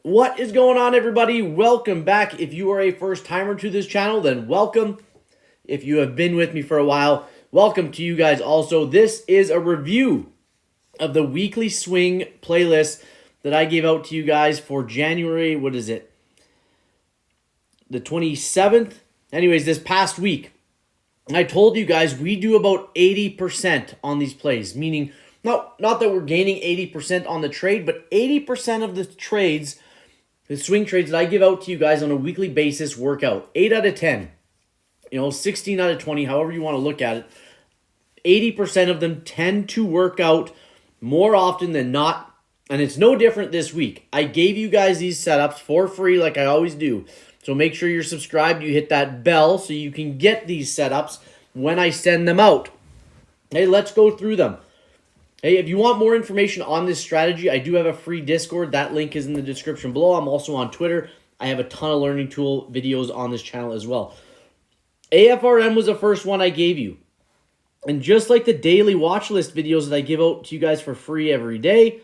What is going on, everybody? Welcome back. If you are a first timer to this channel, then welcome. If you have been with me for a while, welcome to you guys also. This is a review of the weekly swing playlist that I gave out to you guys for January, what is it? The 27th? Anyways, this past week. I told you guys we do about 80% on these plays, meaning not that we're gaining 80% on the trade, but 80% of the trades, the swing trades that I give out to you guys on a weekly basis work out. 8 out of 10, 16 out of 20, however you want to look at it. 80% of them tend to work out more often than not, and it's no different this week. I gave you guys these setups for free like I always do. So make sure you're subscribed, you hit that bell so you can get these setups when I send them out. Hey, let's go through them. Hey, if you want more information on this strategy, I do have a free Discord. That link is in the description below. I'm also on Twitter. I have a ton of learning tool videos on this channel as well. AFRM was the first one I gave you. And just like the daily watch list videos that I give out to you guys for free every day,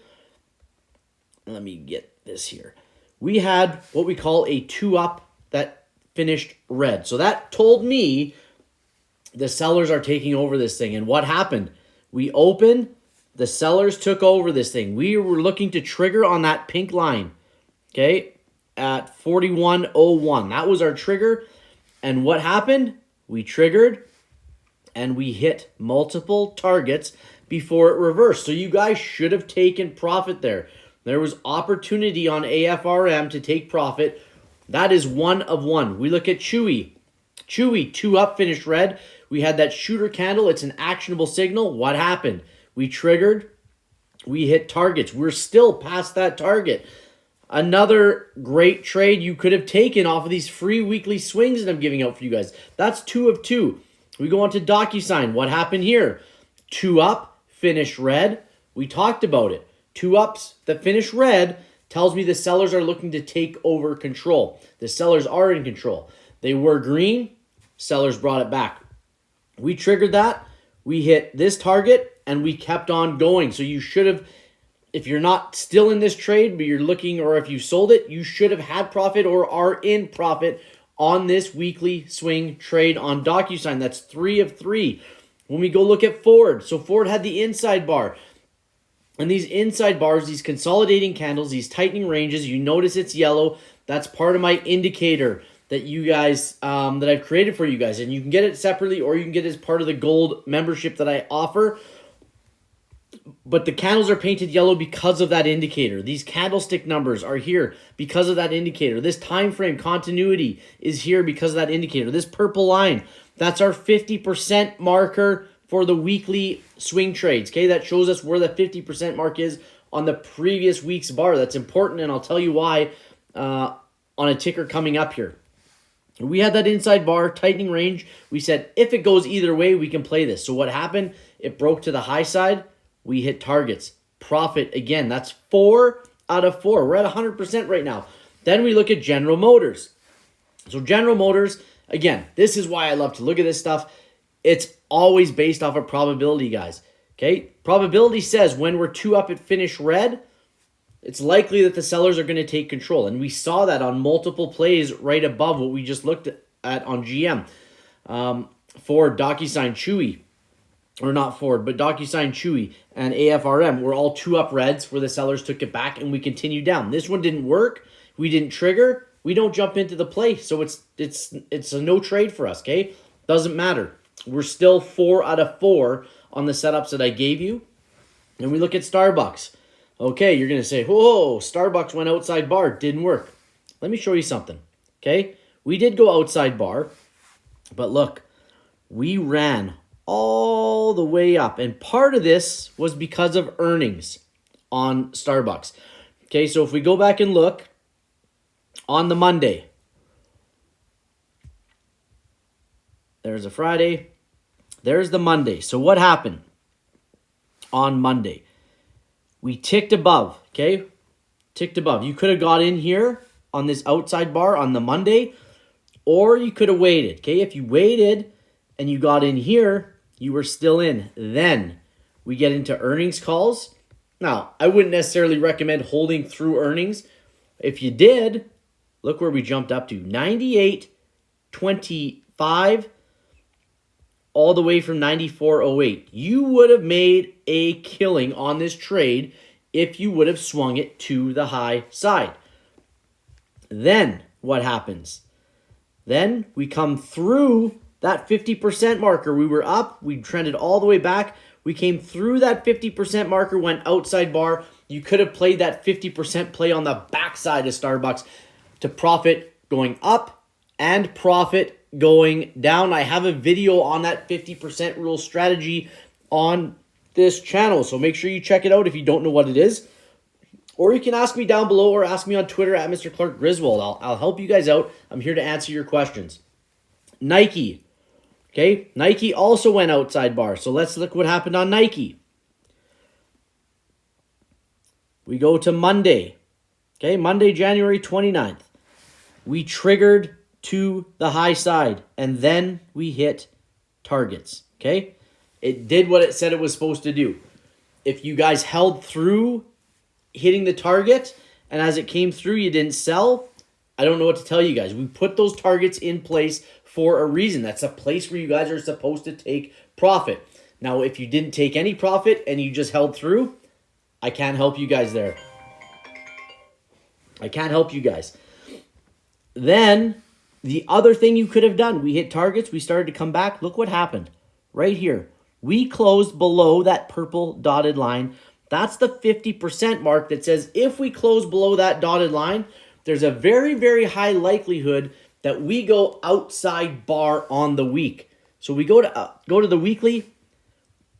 let me get this here. We had what we call a 2-up that finished red. So that told me the sellers are taking over this thing. And what happened? We opened, the sellers took over this thing. We were looking to trigger on that pink line, okay, at 41.01. That was our trigger. And what happened? We triggered and we hit multiple targets before it reversed. So you guys should have taken profit there. There was opportunity on AFRM to take profit. That is 1 of 1. We look at Chewy. Chewy, 2-up, finished red. We had that shooter candle. It's an actionable signal. What happened? We triggered. We hit targets. We're still past that target. Another great trade you could have taken off of these free weekly swings that I'm giving out for you guys. That's 2 of 2. We go on to DocuSign. What happened here? 2-up, finished red. We talked about it. 2-ups that finish red tells me the sellers are looking to take over control. The sellers are in control. They were green. Sellers brought it back. We triggered that. We hit this target, and we kept on going. So you should have, if you're not still in this trade, but you're looking, or if you sold it, you should have had profit or are in profit on this weekly swing trade on DocuSign. That's 3 of 3. When we go look at Ford, so Ford had the inside bar. And these inside bars, these consolidating candles, these tightening ranges, you notice it's yellow. That's part of my indicator that you guys, that I've created for you guys. And you can get it separately or you can get it as part of the gold membership that I offer. But the candles are painted yellow because of that indicator. These candlestick numbers are here because of that indicator. This time frame continuity is here because of that indicator. This purple line, that's our 50% marker for the weekly swing trades, okay? That shows us where the 50% mark is on the previous week's bar. That's important, and I'll tell you why on a ticker coming up here. We had that inside bar, tightening range. We said if it goes either way, we can play this. So what happened? It broke to the high side. We hit targets. Profit again. That's 4 out of 4. We're at 100% right now. Then we look at General Motors. So General Motors, again, this is why I love to look at this stuff. It's always based off of probability, guys. Okay? Probability says when we're 2-up at finish red, it's likely that the sellers are going to take control. And we saw that on multiple plays right above what we just looked at on GM. Ford, DocuSign, Chewy, or not Ford, but DocuSign, Chewy, and AFRM were all 2-up reds where the sellers took it back and we continued down. This one didn't work. We didn't trigger. We don't jump into the play. So it's a no trade for us, okay? Doesn't matter. We're still 4 out of 4 on the setups that I gave you. And we look at Starbucks. Okay, you're going to say, whoa, Starbucks went outside bar. Didn't work. Let me show you something, okay? We did go outside bar, but look, we ran all the way up. And part of this was because of earnings on Starbucks. Okay, so if we go back and look on the Monday, there's a Friday, there's the Monday. So what happened on Monday? We ticked above, okay? Ticked above. You could have got in here on this outside bar on the Monday, or you could have waited, okay? If you waited and you got in here, you were still in. Then we get into earnings calls. Now, I wouldn't necessarily recommend holding through earnings. If you did, look where we jumped up to, 98.25 all the way from 94.08. You would have made a killing on this trade if you would have swung it to the high side. Then what happens? Then we come through that 50% marker. We were up, we trended all the way back. We came through that 50% marker, went outside bar. You could have played that 50% play on the backside of Starbucks to profit going up and profit going down. I have a video on that 50% rule strategy on this channel, so make sure you check it out if you don't know what it is. Or you can ask me down below or ask me on Twitter at Mr. Clark Griswold. I'll help you guys out. I'm here to answer your questions. Nike. Okay, Nike also went outside bar. So let's look what happened on Nike. We go to Monday. Okay, Monday, January 29th. We triggered to the high side, and then we hit targets. Okay, it did what it said it was supposed to do. If you guys held through hitting the target, and as it came through, you didn't sell, I don't know what to tell you guys. We put those targets in place for a reason. That's a place where you guys are supposed to take profit. Now, if you didn't take any profit and you just held through, I can't help you guys there. I can't help you guys. Then, the other thing you could have done, we hit targets, we started to come back. Look what happened right here. We closed below that purple dotted line. That's the 50% mark that says if we close below that dotted line, there's a very, very high likelihood that we go outside bar on the week. So we go to the weekly,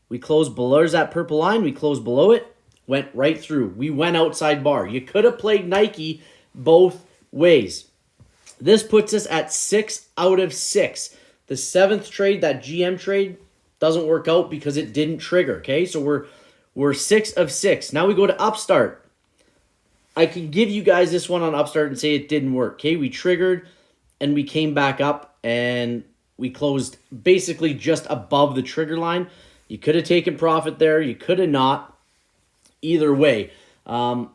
we close below, there's that purple line, we close below it, went right through. We went outside bar. You could have played Nike both ways. This puts us at 6 out of 6. The 7th trade, that GM trade, doesn't work out because it didn't trigger, okay? So we're 6 of 6. Now we go to Upstart. I can give you guys this one on Upstart and say it didn't work, okay? We triggered and we came back up and we closed basically just above the trigger line. You could have taken profit there. You could have not. Either way, I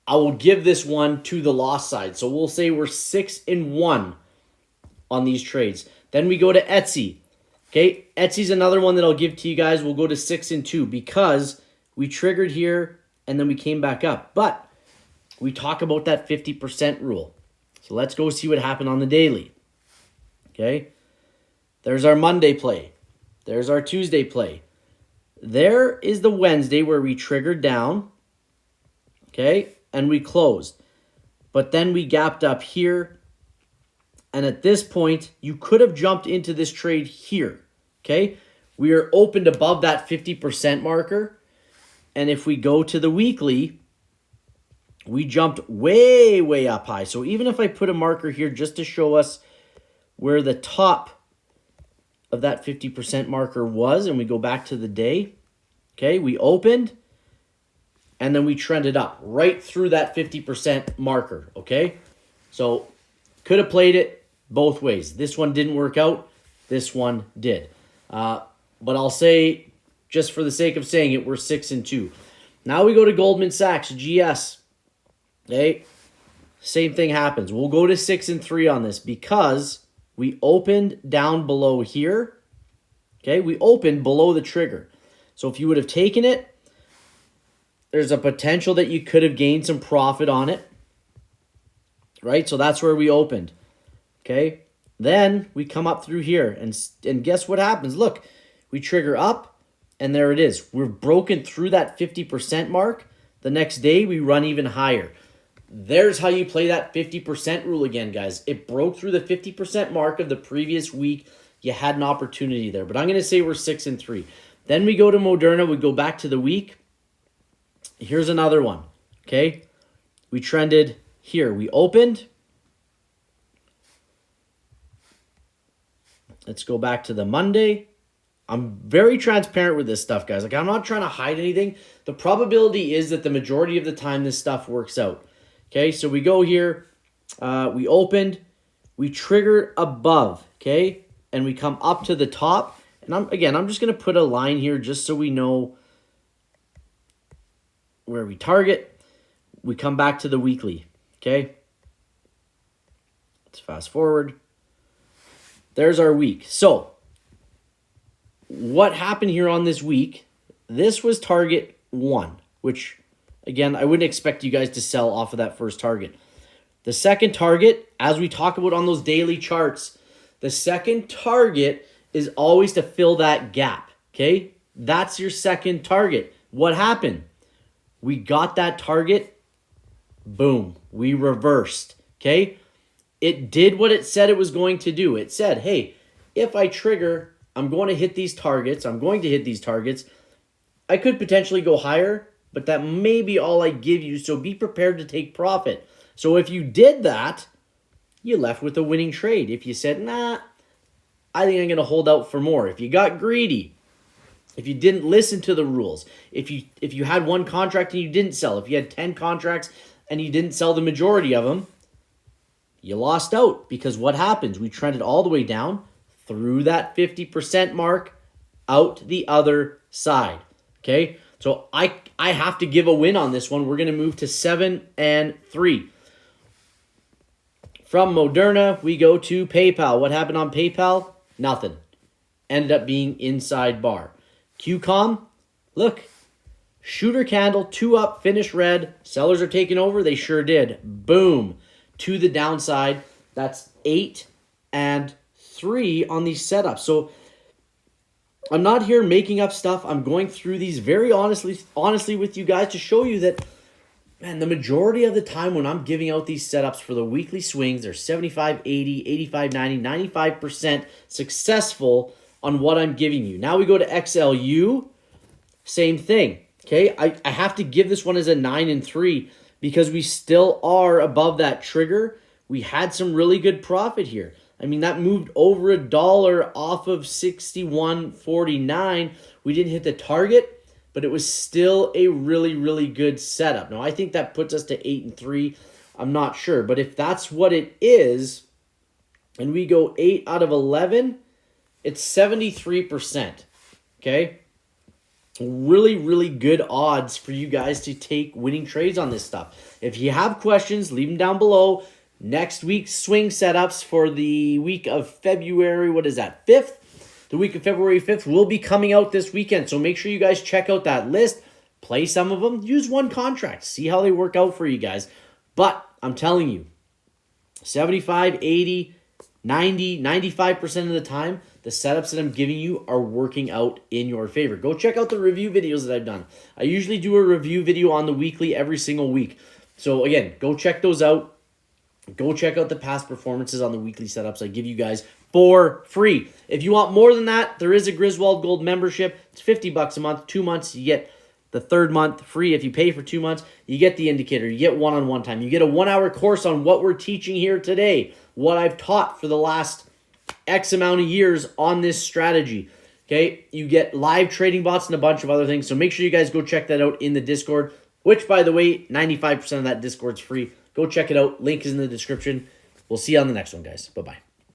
will give this one to the loss side. So we'll say we're 6-1 on these trades. Then we go to Etsy. Okay, Etsy's another one that I'll give to you guys. We'll go to 6-2 because we triggered here and then we came back up. But we talk about that 50% rule. So let's go see what happened on the daily. Okay, there's our Monday play. There's our Tuesday play. There is the Wednesday where we triggered down. Okay, and we closed. But then we gapped up here. And at this point, you could have jumped into this trade here, okay? We are opened above that 50% marker. And if we go to the weekly, we jumped way, way up high. So even if I put a marker here just to show us where the top of that 50% marker was, and we go back to the day, okay? We opened, and then we trended up right through that 50% marker, okay? So could have played it both ways. This one didn't work out. This one did. But I'll say, just for the sake of saying it, we're 6-2. Now we go to Goldman Sachs, GS. Okay, same thing happens. We'll go to 6-3 on this because we opened down below here. Okay, we opened below the trigger. So if you would have taken it, there's a potential that you could have gained some profit on it. Right, so that's where we opened. Okay, then we come up through here, and guess what happens? Look, we trigger up, and there it is. We're broken through that 50% mark. The next day, we run even higher. There's how you play that 50% rule again, guys. It broke through the 50% mark of the previous week. You had an opportunity there, but I'm going to say we're 6-3. Then we go to Moderna. We go back to the week. Here's another one, okay? We trended here. We opened. Let's go back to the Monday. I'm very transparent with this stuff, guys. Like, I'm not trying to hide anything. The probability is that the majority of the time this stuff works out. Okay, so we go here. We opened. We trigger above, okay? And we come up to the top. And I'm just going to put a line here just so we know where we target. We come back to the weekly, Okay. Let's fast forward. There's our week. So what happened here on this week? This was target 1, which, again, I wouldn't expect you guys to sell off of that first target. The second target, as we talk about on those daily charts, the second target is always to fill that gap, okay? That's your second target. What happened? We got that target. Boom. We reversed, okay? It did what it said it was going to do. It said, hey, if I trigger, I'm going to hit these targets. I'm going to hit these targets. I could potentially go higher, but that may be all I give you, so be prepared to take profit. So if you did that, you left with a winning trade. If you said, nah, I think I'm going to hold out for more. If you got greedy, if you didn't listen to the rules, if you had one contract and you didn't sell, if you had 10 contracts and you didn't sell the majority of them, you lost out, because what happens? We trended all the way down through that 50% mark out the other side. Okay, so I have to give a win on this one. We're going to move to 7 and 3. From Moderna, we go to PayPal. What happened on PayPal? Nothing. Ended up being inside bar. QCOM, look, shooter candle, 2 up, finish red. Sellers are taking over. They sure did. Boom. To the downside. That's 8 and 3 on these setups. So I'm not here making up stuff. I'm going through these very honestly with you guys to show you that, man, the majority of the time when I'm giving out these setups for the weekly swings, they're 75, 80, 85, 90, 95% successful on what I'm giving you. Now we go to XLU. Same thing. Okay, I have to give this one as a 9 and 3 because we still are above that trigger. We had some really good profit here. I mean, that moved over $1 off of 61.49. We didn't hit the target, but it was still a really, really good setup. Now, I think that puts us to 8 and 3. I'm not sure, but if that's what it is, and we go 8 out of 11, it's 73%. Okay? Really, really good odds for you guys to take winning trades on this stuff. If you have questions, leave them down below. Next week's swing setups for the week of February, 5th? The week of February 5th will be coming out this weekend. So make sure you guys check out that list. Play some of them. Use one contract. See how they work out for you guys. But I'm telling you, 75, 80, 90, 95% of the time, the setups that I'm giving you are working out in your favor. Go check out the review videos that I've done. I usually do a review video on the weekly every single week. So again, go check those out. Go check out the past performances on the weekly setups I give you guys for free. If you want more than that, there is a Griswold Gold membership. It's $50 a month. 2 months, you get the third month free. If you pay for 2 months, you get the indicator. You get one-on-one time. You get a 1-hour course on what we're teaching here today, what I've taught for the last X amount of years on this strategy. Okay, you get live trading bots and a bunch of other things. So make sure you guys go check that out in the Discord, which, by the way, 95% of that Discord's free. Go check it out. Link is in the description. We'll see you on the next one, guys. Bye-bye.